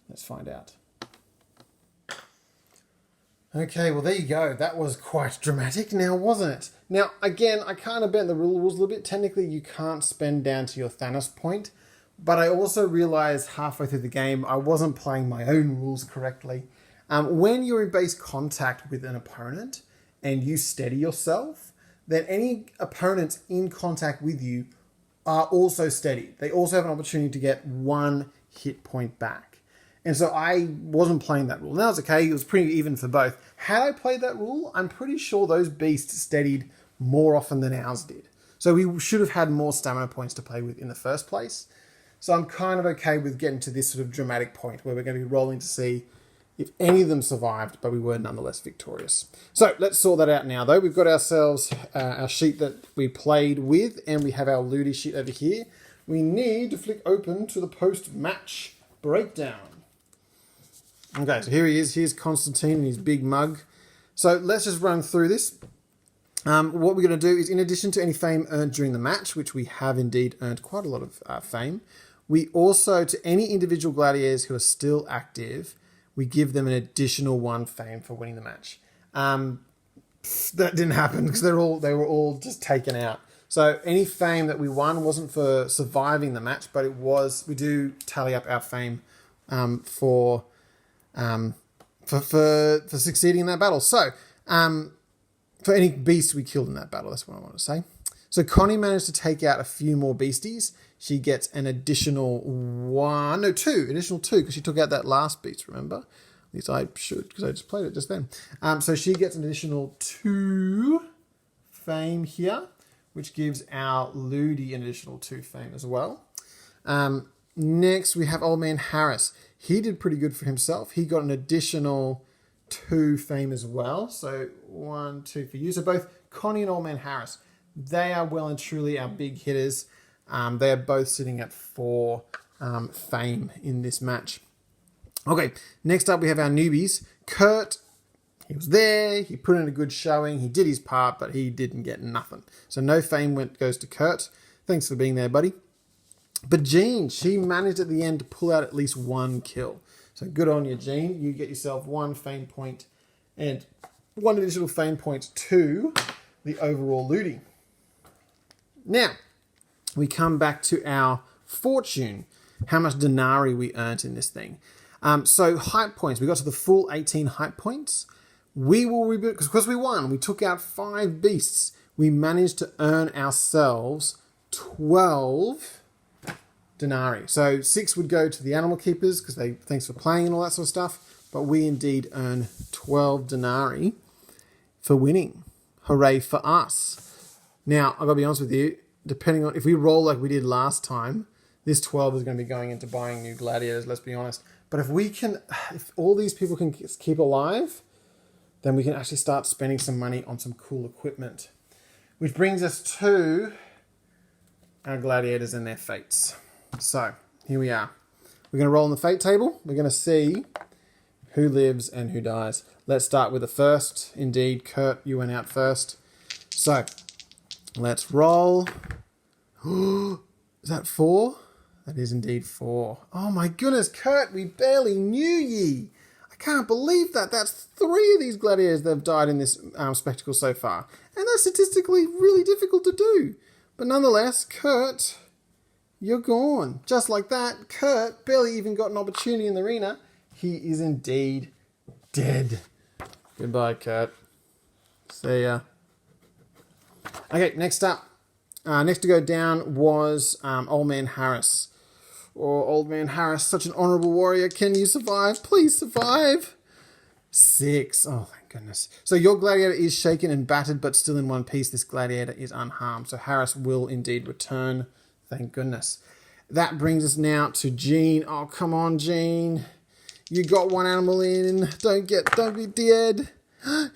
Let's find out. Okay, well, there you go. That was quite dramatic now, wasn't it? Now, again, I kind of bent the rules a little bit. Technically, you can't spend down to your Thanos point, but I also realized halfway through the game I wasn't playing my own rules correctly. When you're in base contact with an opponent and you steady yourself, then any opponents in contact with you are also steady. They also have an opportunity to get 1 hit point back. And so I wasn't playing that rule. Now it's okay, it was pretty even for both. Had I played that rule, I'm pretty sure those beasts steadied more often than ours did. So we should have had more stamina points to play with in the first place. So I'm kind of okay with getting to this sort of dramatic point where we're going to be rolling to see if any of them survived, but we were nonetheless victorious. So let's sort that out now, though. We've got ourselves our sheet that we played with, and we have our Ludi sheet over here. We need to flick open to the post-match breakdown. Okay, so here he is. Here's Constantine in his big mug. So let's just run through this. What we're going to do is, in addition to any fame earned during the match, which we have indeed earned quite a lot of fame, we also, to any individual gladiators who are still active, we give them an additional 1 fame for winning the match. That didn't happen because they were all just taken out. So any fame that we won wasn't for surviving the match, but it was. We do tally up our fame for succeeding in that battle. So for any beast we killed in that battle, that's what I want to say. So Connie managed to take out a few more beasties. She gets an additional 2, because she took out that last beast, remember? At least I should, because I just played it just then. So she gets an additional 2 fame here, which gives our Ludi an additional 2 fame as well. Next, we have Old Man Harris. He did pretty good for himself. He got an additional 2 fame as well. So 1, 2 for you. So both Connie and Old Man Harris, they are well and truly our big hitters. They are both sitting at 4 fame in this match. Okay, next up we have our newbies. Kurt, he was there. He put in a good showing. He did his part, but he didn't get nothing. So no fame goes to Kurt. Thanks for being there, buddy. But Jean, she managed at the end to pull out at least 1 kill. So good on you, Jean. You get yourself 1 fame point and 1 additional fame point to the overall Ludi. Now, we come back to our fortune, how much denarii we earned in this thing. So hype points, we got to the full 18 hype points. We will reboot, because we won, we took out 5 beasts. We managed to earn ourselves 12 denarii. So 6 would go to the animal keepers because thanks for playing and all that sort of stuff. But we indeed earn 12 denarii for winning. Hooray for us. Now, I've got to be honest with you, depending on if we roll like we did last time, this 12 is going to be going into buying new gladiators, let's be honest. But if all these people can keep alive, then we can actually start spending some money on some cool equipment. Which brings us to our gladiators and their fates. So, here we are. We're going to roll on the fate table. We're going to see who lives and who dies. Let's start with the first. Indeed, Kurt, you went out first. So, let's roll. Is that 4? That is indeed 4. Oh my goodness, Kurt, we barely knew ye. I can't believe that. That's 3 of these gladiators that have died in this spectacle so far. And that's statistically really difficult to do. But nonetheless, Kurt, you're gone. Just like that, Kurt barely even got an opportunity in the arena. He is indeed dead. Goodbye, Kurt. See ya. Okay, next up. Next to go down was Old Man Harris. Oh, Old Man Harris, such an honourable warrior. Can you survive? Please survive. 6. Oh, thank goodness. So your gladiator is shaken and battered, but still in one piece. This gladiator is unharmed. So Harris will indeed return. Thank goodness. That brings us now to Gene. Oh, come on, Gene. You got one animal in. Don't be dead.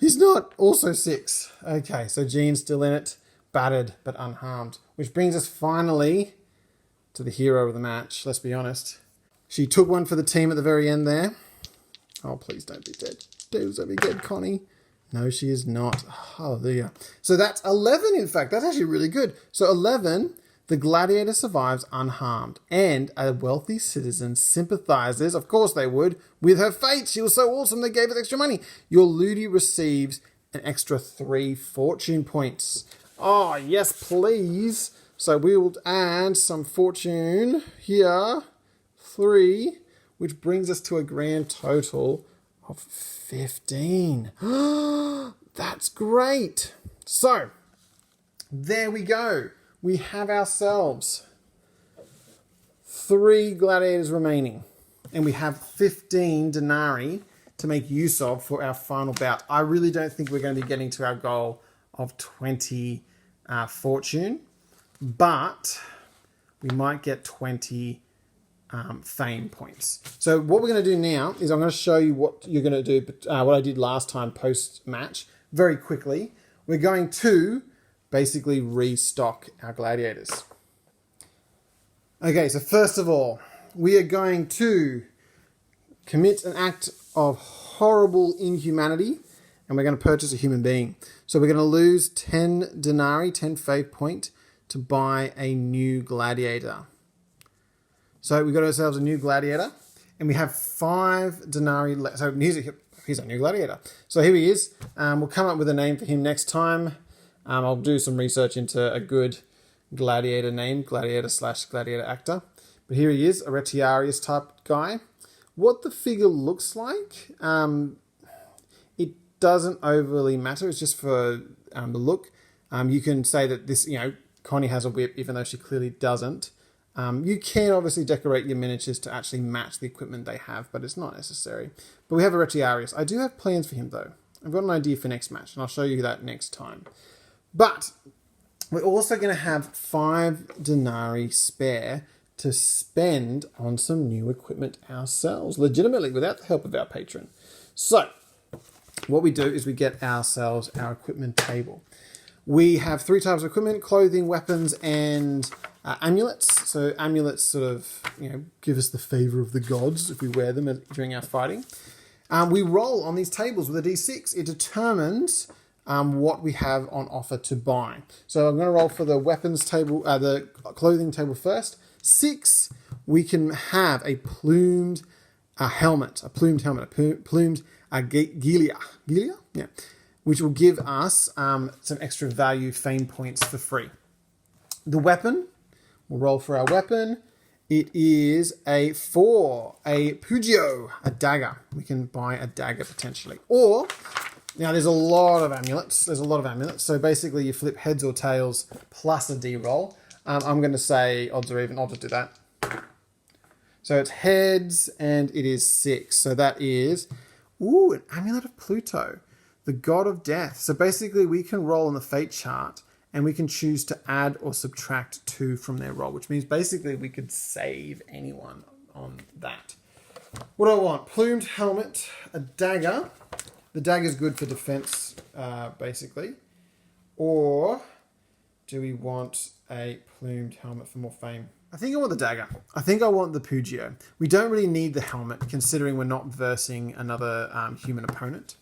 He's not. Also 6. Okay, so Gene's still in it. Battered, but unharmed. Which brings us finally to the hero of the match. Let's be honest. She took one for the team at the very end there. Oh, please don't be dead. Please don't be dead, Connie. No, she is not. Hallelujah. So that's 11, in fact. That's actually really good. So 11, the gladiator survives unharmed. And a wealthy citizen sympathizes, of course they would, with her fate. She was so awesome they gave us extra money. Your Ludi receives an extra 3 fortune points. Oh, yes, please. So we will add some fortune here. 3, which brings us to a grand total of 15. That's great. So, there we go. We have ourselves 3 gladiators remaining. And we have 15 denarii to make use of for our final bout. I really don't think we're going to be getting to our goal of 20 fortune, but we might get 20 fame points. So what we're going to do now is I'm going to show you what you're going to do, what I did last time post-match, very quickly. We're going to basically restock our gladiators. Okay, so first of all, we are going to commit an act of horrible inhumanity, and we're going to purchase a human being. So we're going to lose 10 denarii, 10 fate point, to buy a new gladiator. So we got ourselves a new gladiator, and we have 5 denarii left. So here's our new gladiator. So here he is. We'll come up with a name for him next time. I'll do some research into a good gladiator name, gladiator/gladiator actor. But here he is, a Retiarius type guy. What the figure looks like, it doesn't overly matter. It's just for the look. You can say that this, Connie has a whip, even though she clearly doesn't. You can obviously decorate your miniatures to actually match the equipment they have, but it's not necessary. But we have a Retiarius. I do have plans for him, though. I've got an idea for next match, and I'll show you that next time. But we're also going to have 5 denarii spare to spend on some new equipment ourselves, legitimately, without the help of our patron. So, what we do is we get ourselves our equipment table. We have 3 types of equipment: clothing, weapons, and amulets. So amulets sort of, give us the favor of the gods if we wear them during our fighting. We roll on these tables with a d6. It determines what we have on offer to buy. So I'm going to roll for the weapons table, the clothing table first. 6, we can have a plumed helmet, gilia, yeah, which will give us some extra value fame points for free. The weapon, we'll roll for our weapon. It is a 4, a Pugio, a dagger. We can buy a dagger potentially. Or, now there's a lot of amulets. So basically you flip heads or tails plus a D roll. I'm going to say odds or even. I'll just do that. So it's heads, and it is 6. So that is, an Amulet of Pluto, the god of death. So basically we can roll on the fate chart, and we can choose to add or subtract 2 from their roll, which means basically we could save anyone on that. What do I want? Plumed helmet, a dagger. The dagger's good for defense, basically. Or do we want a plumed helmet for more fame? I think I want the dagger. I think I want the Pugio. We don't really need the helmet, considering we're not versing another human opponent.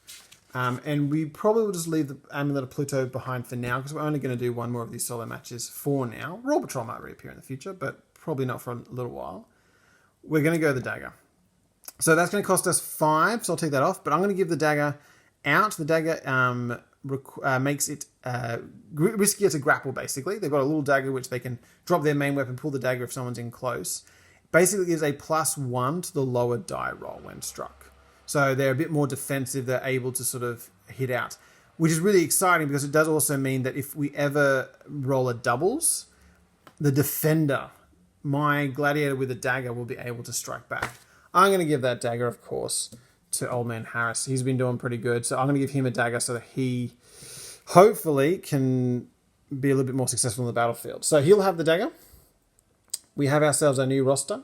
And we probably will just leave the Amulet of Pluto behind for now, because we're only going to do one more of these solo matches for now. Raw Patrol might reappear in the future, but probably not for a little while. We're going to go the dagger. So that's going to cost us 5, so I'll take that off. But I'm going to give the dagger out. The dagger makes it riskier to grapple, basically. They've got a little dagger which they can drop their main weapon, pull the dagger if someone's in close. Basically gives a +1 to the lower die roll when struck. So they're a bit more defensive. They're able to sort of hit out, which is really exciting because it does also mean that if we ever roll a doubles, the defender, my gladiator with a dagger, will be able to strike back. I'm going to give that dagger, of course, to Old Man Harris. He's been doing pretty good. So I'm going to give him a dagger so that he hopefully can be a little bit more successful in the battlefield. So he'll have the dagger. We have ourselves our new roster.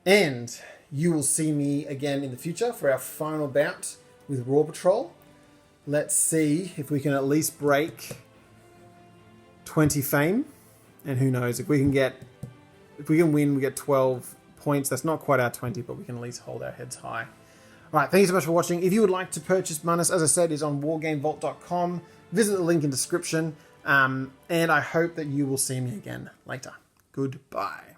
And you will see me again in the future for our final bout with Raw Patrol. Let's see if we can at least break 20 fame. And who knows, if we can win, we get 12 points. That's not quite our 20, but we can at least hold our heads high. All right, thank you so much for watching. If you would like to purchase Munus, as I said, is on wargamevault.com. Visit the link in description. And I hope that you will see me again later. Goodbye.